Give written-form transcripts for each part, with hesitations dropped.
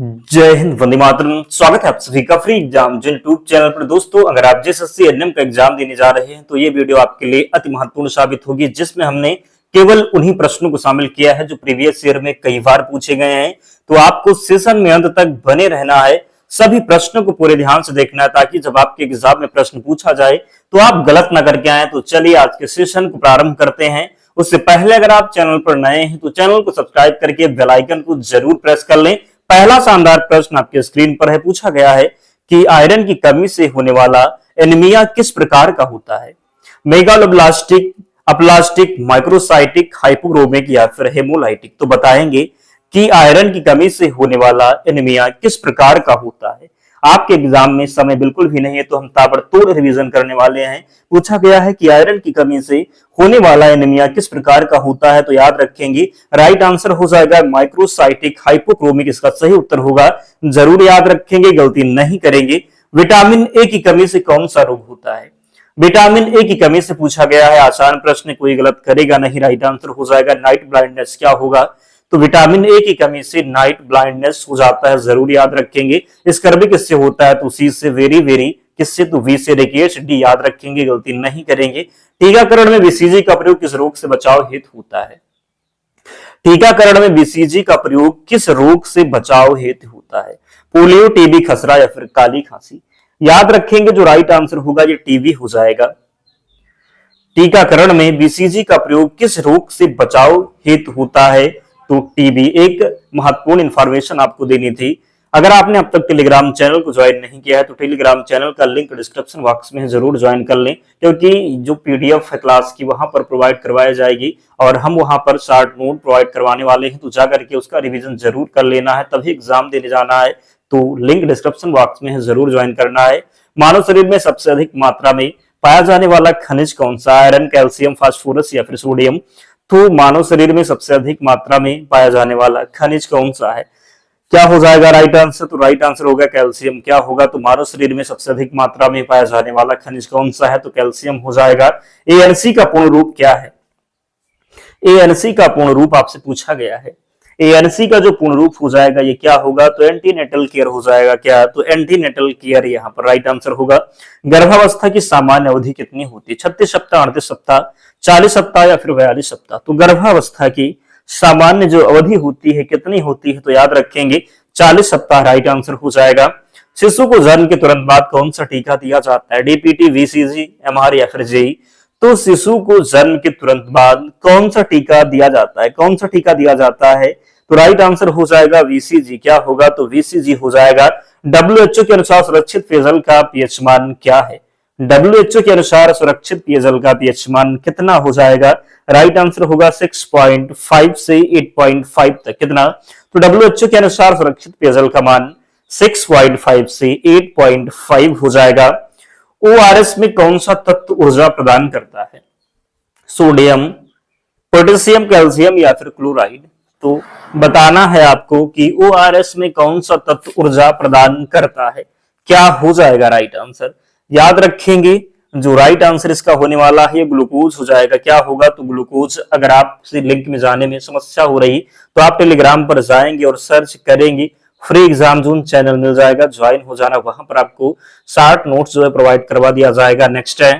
जय हिंद, वंदे मातरम। स्वागत है आप सभी का फ्री एग्जाम जिन यूट्यूब चैनल पर। दोस्तों, अगर आप जेएसएससी एनएम का एग्जाम देने जा रहे हैं तो ये वीडियो आपके लिए अति महत्वपूर्ण साबित होगी, जिसमें हमने केवल उन्हीं प्रश्नों को शामिल किया है जो प्रीवियस ईयर में कई बार पूछे गए हैं। तो आपको सेशन में अंत तक बने रहना है, सभी प्रश्नों को पूरे ध्यान से देखना है, ताकि जब आपके एग्जाम में प्रश्न पूछा जाए तो आप गलत ना करके आए। तो चलिए आज के सेशन को प्रारंभ करते हैं। उससे पहले अगर आप चैनल पर नए हैं तो चैनल को सब्सक्राइब करके बेल आइकन को जरूर प्रेस कर लें। पहला शानदार प्रश्न आपके स्क्रीन पर है। पूछा गया है कि आयरन की कमी से होने वाला एनीमिया किस प्रकार का होता है? मेगालोब्लास्टिक, अप्लास्टिक, माइक्रोसाइटिक, हाइपोक्रोमिक या फिर हेमोलाइटिक। तो बताएंगे कि आयरन की कमी से होने वाला एनीमिया किस प्रकार का होता है। आपके एग्जाम में समय बिल्कुल भी नहीं है, तो हम ताबड़तोड़ रिवीजन करने वाले हैं। पूछा गया है कि आयरन की कमी से होने वाला एनीमिया किस प्रकार का होता है, तो याद रखेंगे राइट आंसर हो जाएगा माइक्रोसाइटिक हाइपोक्रोमिक। इसका सही उत्तर होगा, जरूर याद रखेंगे, गलती नहीं करेंगे। विटामिन ए की कमी से कौन सा रोग होता है? विटामिन ए की कमी से पूछा गया है। आसान प्रश्न, कोई गलत करेगा नहीं। राइट आंसर हो जाएगा नाइट ब्लाइंडनेस। क्या होगा? तो विटामिन ए की कमी से नाइट ब्लाइंडनेस हो जाता है, जरूर याद रखेंगे। स्कर्वी किससे होता है? तो सी से वेरी वेरी, किससे? तो वी से रिकेट्स, डी याद रखेंगे, गलती नहीं करेंगे। टीकाकरण में बीसीजी का प्रयोग किस रोग से बचाव हेतु होता है? टीकाकरण में बीसीजी का प्रयोग किस रोग से बचाव हेतु होता है? पोलियो, टीबी, खसरा या फिर काली खांसी। याद रखेंगे जो राइट आंसर होगा ये टीबी हो जाएगा। टीकाकरण में बीसीजी का प्रयोग किस रोग से बचाव हेतु होता है? तो टीबी। एक महत्वपूर्ण इंफॉर्मेशन आपको देनी थी। अगर आपने अब तक टेलीग्राम चैनल को ज्वाइन नहीं किया है तो टेलीग्राम चैनल का लिंक डिस्क्रिप्शन बॉक्स में जरूर ज्वाइन कर लें, क्योंकि जो पीडीएफ है क्लास की वहां पर प्रोवाइड करवाई जाएगी और हम वहां पर शॉर्ट नोट प्रोवाइड करवाने वाले हैं। तो जाकर के उसका रिवीजन जरूर कर लेना है, तभी एग्जाम देने जाना है। तो लिंक डिस्क्रिप्शन बॉक्स में है, जरूर ज्वाइन करना है। मानव शरीर में सबसे अधिक मात्रा में पाया जाने वाला खनिज कौन सा? आयरन, कैल्शियम, फास्फोरस या फिर सोडियम। तो मानव शरीर में सबसे अधिक मात्रा में पाया जाने वाला खनिज कौन सा है? क्या हो जाएगा राइट आंसर? तो राइट आंसर होगा कैल्शियम। क्या होगा? तो मानव शरीर में सबसे अधिक मात्रा में पाया जाने वाला खनिज कौन सा है? तो कैल्शियम हो जाएगा। एएनसी का पूर्ण रूप क्या है? एएनसी का पूर्ण रूप आपसे पूछा गया है। एएनसी का जो पूर्ण रूप हो जाएगा ये क्या होगा? तो एंटीनेटल केयर हो जाएगा। क्या? तो एंटीनेटल केयर यहाँ पर राइट आंसर होगा। गर्भावस्था की सामान्य अवधि कितनी होती है? 36 सप्ताह, 38 सप्ताह, 40 सप्ताह या फिर 42 सप्ताह। तो गर्भावस्था की सामान्य जो अवधि होती है कितनी होती है? तो याद रखेंगे 40 सप्ताह राइट आंसर हो जाएगा। शिशु को जन्म के तुरंत बाद कौन सा टीका दिया जाता है? डीपीटी, वीसीजी, एमआर या फिर जेई। तो शिशु को जन्म के तुरंत बाद कौन सा टीका दिया जाता है? कौन सा टीका दिया जाता है? तो राइट आंसर हो जाएगा वीसीजी। क्या होगा? तो वीसीजी हो जाएगा। डब्ल्यूएचओ के अनुसार सुरक्षित पेयजल का पीएच मान क्या है? डब्ल्यूएचओ के अनुसार सुरक्षित पेयजल का पीएच मान कितना हो जाएगा? राइट आंसर होगा 6.5 से 8.5 तक। कितना? तो डब्ल्यूएचओ के अनुसार सुरक्षित पेयजल का मान 6.5 से 8.5 हो जाएगा। ओआरएस में कौन सा तत्व ऊर्जा प्रदान करता है? सोडियम, पोटेशियम, कैल्शियम या फिर क्लोराइड। तो बताना है आपको कि ओआरएस में कौन सा तत्व ऊर्जा प्रदान करता है। क्या हो जाएगा राइट आंसर? याद रखेंगे जो राइट आंसर इसका होने वाला है ग्लूकोज हो जाएगा। क्या होगा? तो ग्लूकोज। अगर आपसे लिंक में जाने में समस्या हो रही तो आप टेलीग्राम पर जाएंगे और सर्च करेंगे, फ्री एग्जाम जोन चैनल मिल जाएगा, ज्वाइन हो जाना। वहां पर आपको शॉर्ट नोट्स जो है प्रोवाइड करवा दिया जाएगा। नेक्स्ट है,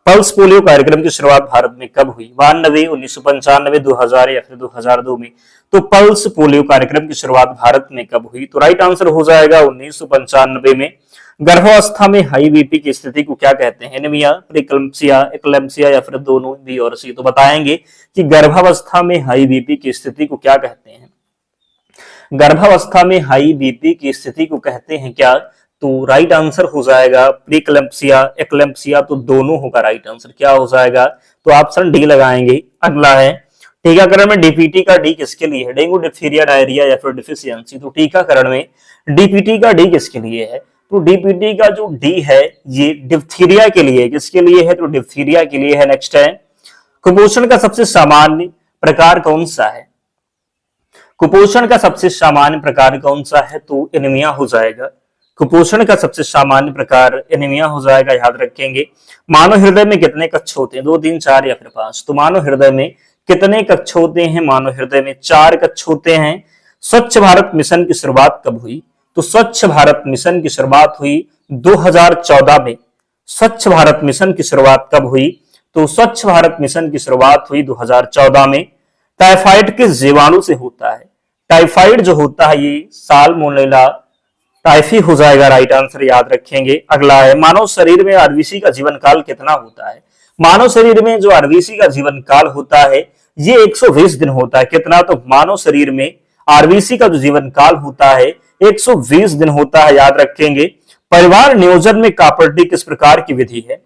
पल्स पोलियो कार्यक्रम की शुरुआत भारत में कब हुई? 92, 1995, 2000 या फिर 2002 में। तो पल्स पोलियो कार्यक्रम की शुरुआत भारत में कब हुई? तो राइट आंसर हो जाएगा 1995 में। गर्भावस्था में हाई बीपी की स्थिति को क्या कहते हैं? एनीमिया, प्रीक्लम्पसिया, एक्लैम्पसिया या फिर दोनों, बी और सी। तो बताएंगे कि गर्भावस्था में हाई बीपी की स्थिति को क्या कहते हैं? गर्भावस्था में हाई बीपी की स्थिति को कहते हैं क्या? तो राइट आंसर हो जाएगा प्रीक्लैम्पसिया, एक्लैम्पसिया। तो दोनों होगा राइट आंसर। क्या हो जाएगा? तो ऑप्शन डी लगाएंगे। अगला है, टीकाकरण में डीपीटी का डी किसके लिए है? डेंगू, डिप्थीरिया, डायरिया या फिर डिफिशियंसी। तो टीकाकरण में डीपीटी का डी किसके लिए है? तो डीपीटी का जो डी है ये डिप्थीरिया के लिए। किसके लिए है? तो डिप्थीरिया के लिए है। नेक्स्ट है, कुपोषण का सबसे सामान्य प्रकार कौन सा है? कुपोषण का सबसे सामान्य प्रकार कौन सा है? तो एनीमिया हो जाएगा। कुपोषण का सबसे सामान्य प्रकार एनीमिया हो जाएगा, याद रखेंगे। मानव हृदय में कितने कक्ष होते हैं? 2, 3, 4 या फिर 5। तो मानव हृदय में कितने कक्ष होते हैं? मानव हृदय में 4 कक्ष होते हैं। स्वच्छ भारत मिशन की शुरुआत कब हुई? तो स्वच्छ भारत मिशन की शुरुआत हुई 2014 में। स्वच्छ भारत मिशन की शुरुआत कब हुई? तो स्वच्छ भारत मिशन की शुरुआत हुई 2014 में। टाइफाइड किस जीवाणु से होता है? टाइफाइड जो होता है ये साल्मोनेला टाइफी हो जाएगा, राइट आंसर याद रखेंगे। अगला है, मानव शरीर में आरबीसी का जीवन काल कितना होता है? मानव शरीर में जो आरबीसी का जीवन काल होता है ये 120 दिन होता है। कितना? तो मानव शरीर में आरबीसी का जो जीवन काल होता है 120 दिन होता है, याद रखेंगे। परिवार नियोजन में कापर्डी किस प्रकार की विधि है?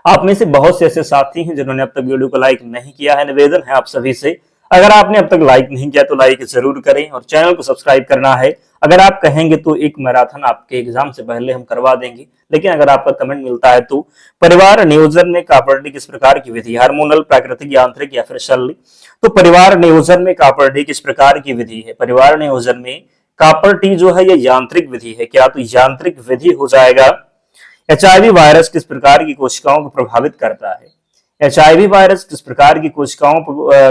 आप में से बहुत से ऐसे साथी हैं जिन्होंने अब तक वीडियो को लाइक नहीं किया है। निवेदन है आप सभी से, अगर आपने अब तक लाइक नहीं किया तो लाइक जरूर करें और चैनल को सब्सक्राइब करना है। अगर आप कहेंगे तो एक मैराथन आपके एग्जाम से पहले हम करवा देंगे, लेकिन अगर आपका कमेंट मिलता है तो परिवार नियोजन में कापर्डी किस प्रकार की विधि? हार्मोनल, प्राकृतिक, यांत्रिक या फिर शल्य? तो परिवार नियोजन में कापर्डी किस प्रकार की विधि है? परिवार नियोजन में कापर्डी जो है ये यांत्रिक विधि है। क्या? तो यांत्रिक विधि हो जाएगा। एचआईवी वायरस किस प्रकार की कोशिकाओं को प्रभावित करता है? एचआईवी वायरस किस प्रकार की कोशिकाओं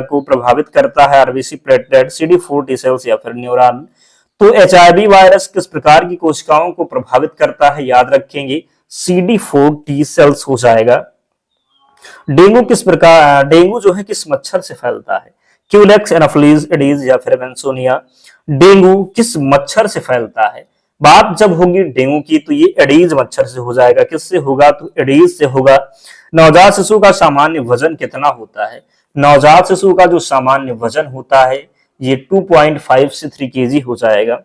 को प्रभावित करता है? RBC, platelet, CD4 T cells या फिर न्यूरॉन? तो एचआईवी वायरस किस प्रकार की कोशिकाओं को प्रभावित करता है? याद रखेंगे CD4 टी सेल्स हो जाएगा। डेंगू किस प्रकार, डेंगू जो है किस मच्छर से फैलता है? क्यूलेक्स, एनोफिलीज, एडीज या फिर मेंसोनिया? डेंगू किस मच्छर से फैलता है? बात जब होगी डेंगू की तो ये एडीज मच्छर से हो जाएगा। किससे होगा? तो एडीज से होगा। नवजात शिशु का सामान्य वजन कितना होता है? नवजात शिशु का जो सामान्य वजन होता है ये 2.5 से 3 kg हो जाएगा।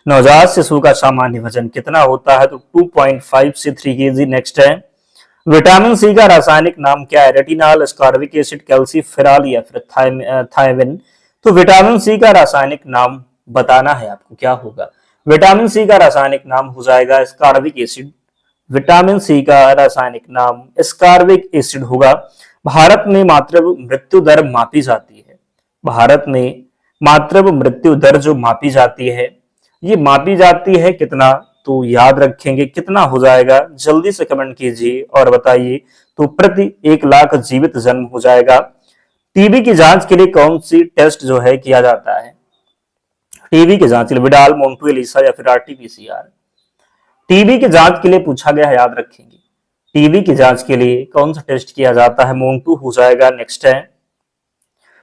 नवजात शिशु का सामान्य वजन कितना होता है? तो 2.5 से 3 kg। नेक्स्ट है, विटामिन सी का रासायनिक नाम क्या है? रेटिनॉल, एस्कॉर्बिक एसिड, कैल्सीफेरॉल या फिर थायमिन? तो विटामिन सी का रासायनिक नाम बताना है आपको, क्या होगा? विटामिन सी का रासायनिक नाम हो जाएगा एस्कॉर्बिक एसिड। विटामिन सी का रासायनिक नाम एस्कॉर्बिक एसिड होगा। भारत में मातृ मृत्यु दर मापी जाती है। भारत में मातृ मृत्यु दर जो मापी जाती है ये मापी जाती है कितना? तो याद रखेंगे कितना हो जाएगा? जल्दी से कमेंट कीजिए और बताइए। तो प्रति 1 लाख जीवित जन्म हो जाएगा। टीबी की जांच के लिए कौन सी टेस्ट जो है किया जाता है? टीबी की जांच के लिए विडाल, मोंटू, एलिसा या फिर RT-PCR? टीबी की जांच के लिए पूछा गया है, याद रखेंगे। टीबी की जांच के लिए कौन सा टेस्ट किया जाता है? मोंटू हो जाएगा। नेक्स्ट है,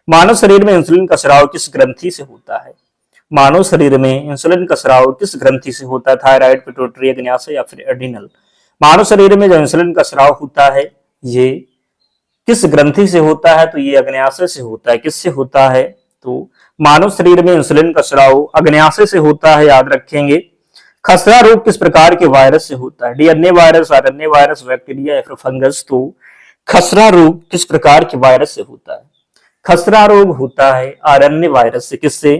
मानव शरीर में इंसुलिन का स्राव किस ग्रंथि से होता है? मानव शरीर में इंसुलिन का स्राव किस ग्रंथि से होता है? थायराइड, पिट्यूटरी, अग्न्याशय या फिर एड्रिनल? मानव शरीर में जो इंसुलिन का स्राव होता है ये किस ग्रंथि से होता है? तो ये अग्न्याशय से होता है। किससे होता है? तो मानव शरीर में इंसुलिन का स्राव अग्न्याशय से होता है, याद रखेंगे। खसरा रोग किस प्रकार के वायरस से होता है? DNA virus, RNA virus, bacteria या फिर फंगस? तो खसरा रोग किस प्रकार के वायरस से होता है? खसरा रोग होता है आरएनए वायरस से। किससे?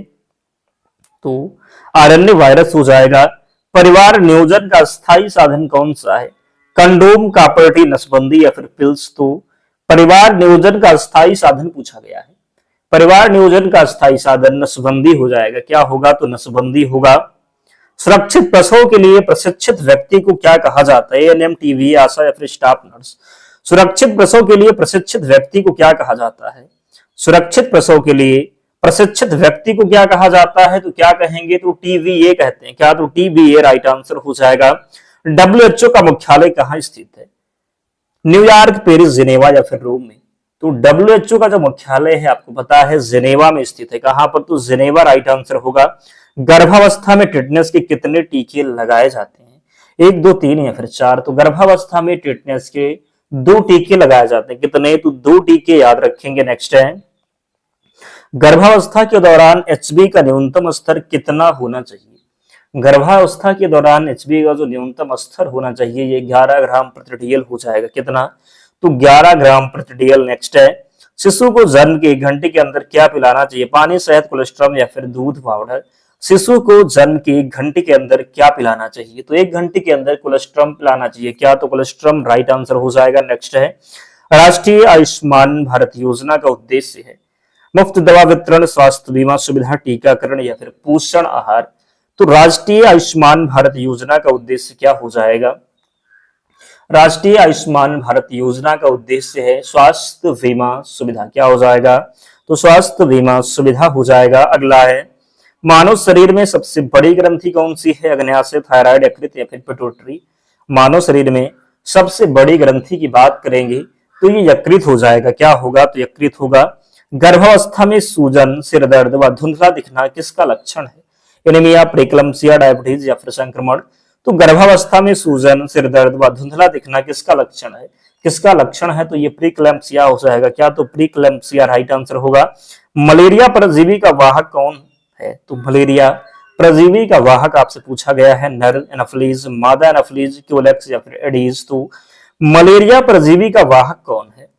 तो आरएनए वायरस हो जाएगा। परिवार नियोजन का स्थायी साधन कौन सा है? कंडोम, कापर्डी, नसबंदी या फिर पिल्स? तो परिवार नियोजन का स्थायी साधन पूछा गया है। परिवार नियोजन का स्थायी साधन नसबंदी हो जाएगा। क्या होगा? तो नसबंदी होगा। सुरक्षित प्रसव के लिए प्रशिक्षित व्यक्ति को क्या कहा जाता है? ANM, टीवी, आशा या फिर स्टाफ नर्स? सुरक्षित प्रसव के लिए प्रशिक्षित व्यक्ति को क्या कहा जाता है? सुरक्षित प्रसव के लिए प्रशिक्षित व्यक्ति को क्या कहा जाता है? तो क्या कहेंगे? तो TBA कहते हैं। क्या? तो TBA राइट आंसर हो जाएगा। WHO का मुख्यालय कहाँ स्थित है? न्यूयॉर्क, पेरिस, जिनेवा या फिर रोम में? तो WHO का जो मुख्यालय है आपको पता है जिनेवा में स्थित है। कहां पर? तो जिनेवा राइट आंसर होगा। गर्भावस्था में टिटनेस के कितने टीके लगाए जाते हैं? 1, 2, 3 या फिर 4? तो गर्भावस्था में टिटनेस के 2 टीके लगाए जाते हैं। कितने? तो 2 टीके, याद रखेंगे। नेक्स्ट है, गर्भावस्था के दौरान HB का न्यूनतम स्तर कितना होना चाहिए? गर्भावस्था के दौरान HB का जो न्यूनतम स्तर होना चाहिए ये 11 ग्राम प्रति DL हो जाएगा। कितना? तो 11 ग्राम प्रति DL। नेक्स्ट है, शिशु को जन्म के 1 घंटे के अंदर क्या पिलाना चाहिए? पानी, शहद, कोलेस्ट्रॉल या फिर दूध पाउडर? शिशु को जन्म के 1 घंटे के अंदर क्या पिलाना चाहिए? तो 1 घंटे के अंदर कोलेस्ट्रॉल पिलाना चाहिए। क्या? तो कोलेस्ट्रॉल राइट आंसर हो जाएगा। नेक्स्ट है, राष्ट्रीय आयुष्मान भारत योजना का उद्देश्य है मुफ्त दवा वितरण, स्वास्थ्य बीमा सुविधा, टीकाकरण या फिर पोषण आहार? तो राष्ट्रीय आयुष्मान भारत योजना का उद्देश्य क्या हो जाएगा? राष्ट्रीय आयुष्मान भारत योजना का उद्देश्य है स्वास्थ्य बीमा सुविधा। क्या हो जाएगा? तो स्वास्थ्य बीमा सुविधा हो जाएगा। अगला है मानव शरीर में सबसे बड़ी ग्रंथि कौन सी है? अग्न्याशय, थायराइड, यकृत या फिर पिट्यूटरी। मानव शरीर में सबसे बड़ी ग्रंथि की बात करेंगे तो ये यकृत हो जाएगा। क्या होगा? तो यकृत होगा। गर्भावस्था में सूजन, सिर दर्द व धुंधला दिखना किसका लक्षण है? एनीमिया, प्रीक्लम्सिया, डायबिटीज या फिर संक्रमण। तो गर्भावस्था में सूजन, सिर दर्द व धुंधला दिखना किसका लक्षण है? किसका लक्षण है? तो ये प्रीक्लैम्पसिया हो जाएगा। क्या? तो प्रीक्लैम्पसिया राइट आंसर होगा। मलेरिया परजीवी का वाहक कौन है? तो मलेरिया परजीवी का वाहक आपसे पूछा गया है नर एनाफिलीज, मादा एनाफिलीज, क्यूलेक्स या फिर एडीज। तो मलेरिया परजीवी का वाहक कौन है?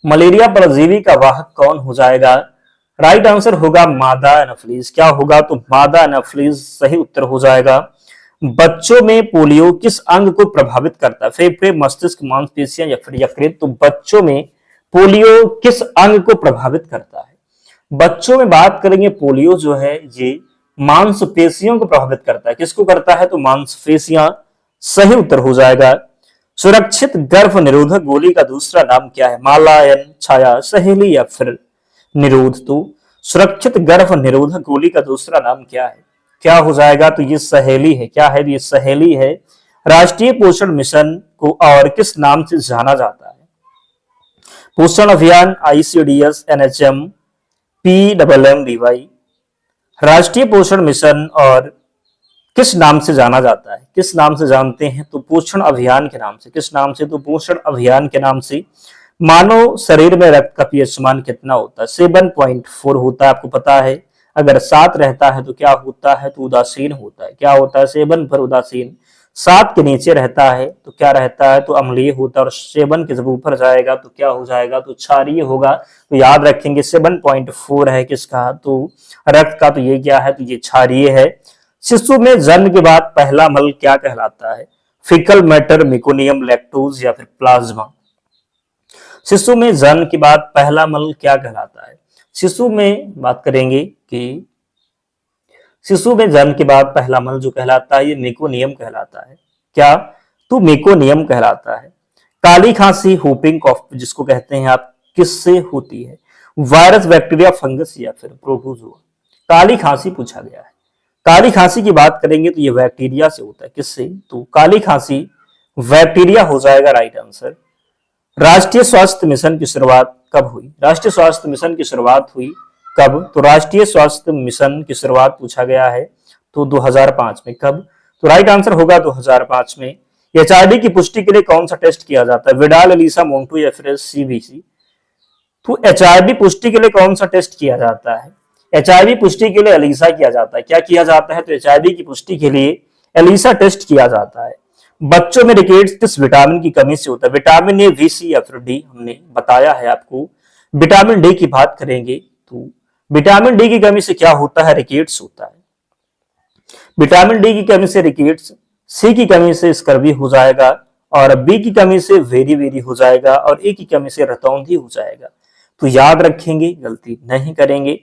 मलेरिया परजीवी का वाहक कौन हो जाएगा? राइट आंसर होगा मादा एनाफिलीज। क्या होगा? तो मादा एनाफिलीज सही उत्तर हो जाएगा। बच्चों में पोलियो किस अंग को प्रभावित करता है? फेफड़े, मस्तिष्क, मांसपेशियां या फिर यकृत। तो बच्चों में पोलियो किस अंग को प्रभावित करता है? बच्चों में बात करेंगे पोलियो जो है ये मांसपेशियों को प्रभावित करता है। किसको करता है? तो मांसपेशियां सही उत्तर हो जाएगा। सुरक्षित गर्भ निरोधक गोली का दूसरा नाम क्या है? मालायन, छाया, सहेली या फिर निरोध। तो सुरक्षित गर्भ निरोधक गोली का दूसरा नाम क्या है? क्या हो जाएगा? तो ये सहेली है। क्या है? ये सहेली है। राष्ट्रीय पोषण मिशन को और किस नाम से जाना जाता है? पोषण अभियान, आईसीडीएस, एनएचएम, पीएमएमबीवाई। राष्ट्रीय पोषण मिशन और किस नाम से जाना जाता है? किस नाम से जानते हैं? तो पोषण अभियान के नाम से। किस नाम से? तो पोषण अभियान के नाम से। मानव शरीर में रक्त का पीएच मान कितना होता है? 7.4 होता है। आपको पता है अगर 7 रहता है तो क्या होता है? तो उदासीन होता है। क्या होता है? 7 पर उदासीन। 7 के नीचे रहता है तो क्या रहता है? तो अम्लीय होता है। और 7 के जब ऊपर जाएगा तो क्या हो जाएगा? तो क्षारीय होगा। तो याद रखेंगे 7.4 है किसका? तो रक्त का। तो ये क्या है? तो ये क्षारीय है। शिशु में जन्म के बाद पहला मल क्या कहलाता है? फीकल मैटर, मेकोनियम, लैक्टोज या फिर प्लाज्मा। शिशु में जन्म के बाद पहला मल क्या कहलाता है? शिशु में बात करेंगे कि शिशु में जन्म के बाद पहला मल जो कहलाता है ये मेकोनियम कहलाता है। क्या? तो मेकोनियम कहलाता है। काली खांसी, होपिंग कॉफ जिसको कहते हैं आप, किससे होती है? वायरस, बैक्टीरिया, फंगस या फिर प्रोटोजोआ। काली खांसी पूछा गया है। काली खांसी की बात करेंगे तो ये बैक्टीरिया से होता है। किससे? तो काली खांसी बैक्टीरिया हो जाएगा राइट आंसर। राष्ट्रीय स्वास्थ्य मिशन की शुरुआत कब हुई? राष्ट्रीय स्वास्थ्य मिशन की शुरुआत हुई कब? तो राष्ट्रीय स्वास्थ्य मिशन की शुरुआत पूछा गया है तो 2005 में। कब? तो राइट आंसर होगा 2005 में। एचआईवी की पुष्टि के लिए कौन सा टेस्ट किया जाता है? विडाल, एलिसा, मोंटू या फिर सीबीसी। तो एचआईवी पुष्टि के लिए कौन सा टेस्ट किया जाता है? एचआईवी पुष्टि के लिए एलिसा किया जाता है। क्या किया जाता है? तो एचआईवी की पुष्टि के लिए एलिसा टेस्ट किया जाता है। बच्चों में रिकेट्स किस विटामिन की कमी से होता है? विटामिन ए, बी, सी या फिर डी। हमने बताया है आपको। विटामिन डी की बात करेंगे तो विटामिन डी की कमी से क्या होता है? रिकेट्स होता है। विटामिन डी की कमी से रिकेट्स, सी की कमी से स्कर्वी हो जाएगा और बी की कमी से वेरी वेरी हो जाएगा और ए की कमी से रतौंधी हो जाएगा। तो याद रखेंगे, गलती नहीं करेंगे।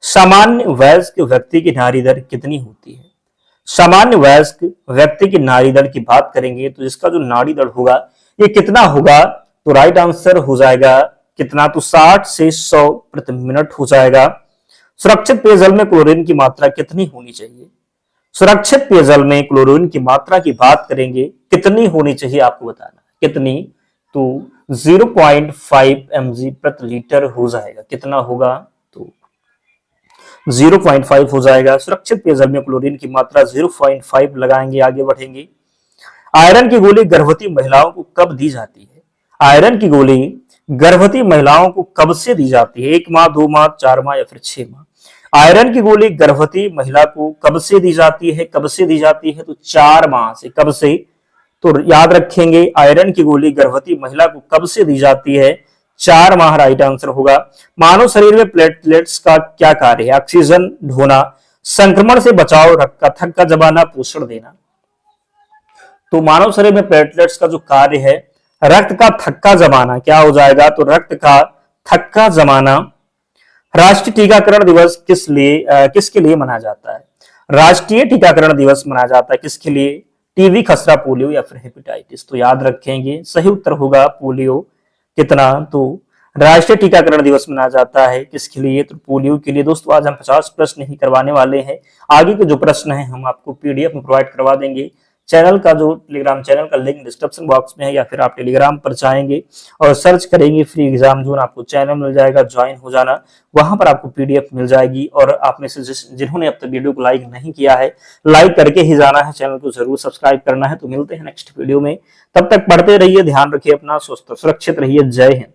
सामान्य वयस्क व्यक्ति की नाड़ी दर कितनी होती है? सामान्य वयस्क व्यक्ति की नाड़ी दर की बात करेंगे तो इसका जो नाड़ी दर होगा ये कितना होगा? तो राइट आंसर हो जाएगा कितना? तो 60 से 100 प्रति मिनट हो जाएगा। सुरक्षित पेयजल में क्लोरीन की मात्रा कितनी होनी चाहिए? सुरक्षित पेयजल में क्लोरीन की मात्रा की बात करेंगे कितनी होनी चाहिए आपको बताना। कितनी? तो 0.5 mg प्रति लीटर हो जाएगा। कितना होगा? तो 0.5 हो जाएगा। सुरक्षित पेयजल में क्लोरीन की मात्रा 0.5 लगाएंगे। आगे बढ़ेंगे। आयरन की गोली गर्भवती महिलाओं को कब दी जाती है? आयरन की गोली गर्भवती महिलाओं को कब से दी जाती है? 1 माह, 2 माह, 4 माह या फिर 6 माह। आयरन की गोली गर्भवती महिला को कब से दी जाती है? कब से दी जाती है? तो 4 माह से। कब से? तो याद रखेंगे आयरन की गोली गर्भवती महिला को कब से दी जाती है? 4 माह राइट आंसर होगा। मानव शरीर में प्लेटलेट्स का क्या कार्य है? ऑक्सीजन ढोना, संक्रमण से बचाव, रक्त का थक्का जमाना, पोषण देना। तो मानव शरीर में प्लेटलेट्स का जो कार्य है रक्त का थक्का जमाना। क्या हो जाएगा? तो रक्त का थक्का जमाना। राष्ट्रीय टीकाकरण दिवस किसके लिए मनाया जाता है? राष्ट्रीय टीकाकरण दिवस मनाया जाता है किसके लिए? टीबी, खसरा, पोलियो या फिर हेपेटाइटिस? तो याद रखेंगे सही उत्तर होगा पोलियो। कितना? तो राष्ट्रीय टीकाकरण दिवस मनाया जाता है किसके लिए? तो पोलियो के लिए। दोस्तों आज हम 50 प्रश्न ही करवाने वाले हैं। आगे के जो प्रश्न हैं हम आपको पीडीएफ में प्रोवाइड करवा देंगे। चैनल का जो टेलीग्राम चैनल का लिंक डिस्क्रिप्शन बॉक्स में है, या फिर आप टेलीग्राम पर जाएंगे और सर्च करेंगे फ्री एग्जाम जोन, आपको चैनल मिल जाएगा, ज्वाइन हो जाना। वहां पर आपको पीडीएफ मिल जाएगी। और आप में से जिन्होंने अब तक वीडियो को लाइक नहीं किया है, लाइक करके ही जाना है, चैनल को जरूर सब्सक्राइब करना है। तो मिलते हैं नेक्स्ट वीडियो में, तब तक पढ़ते रहिए, ध्यान रखिए अपना, स्वस्थ सुरक्षित रहिए। जय हिंद।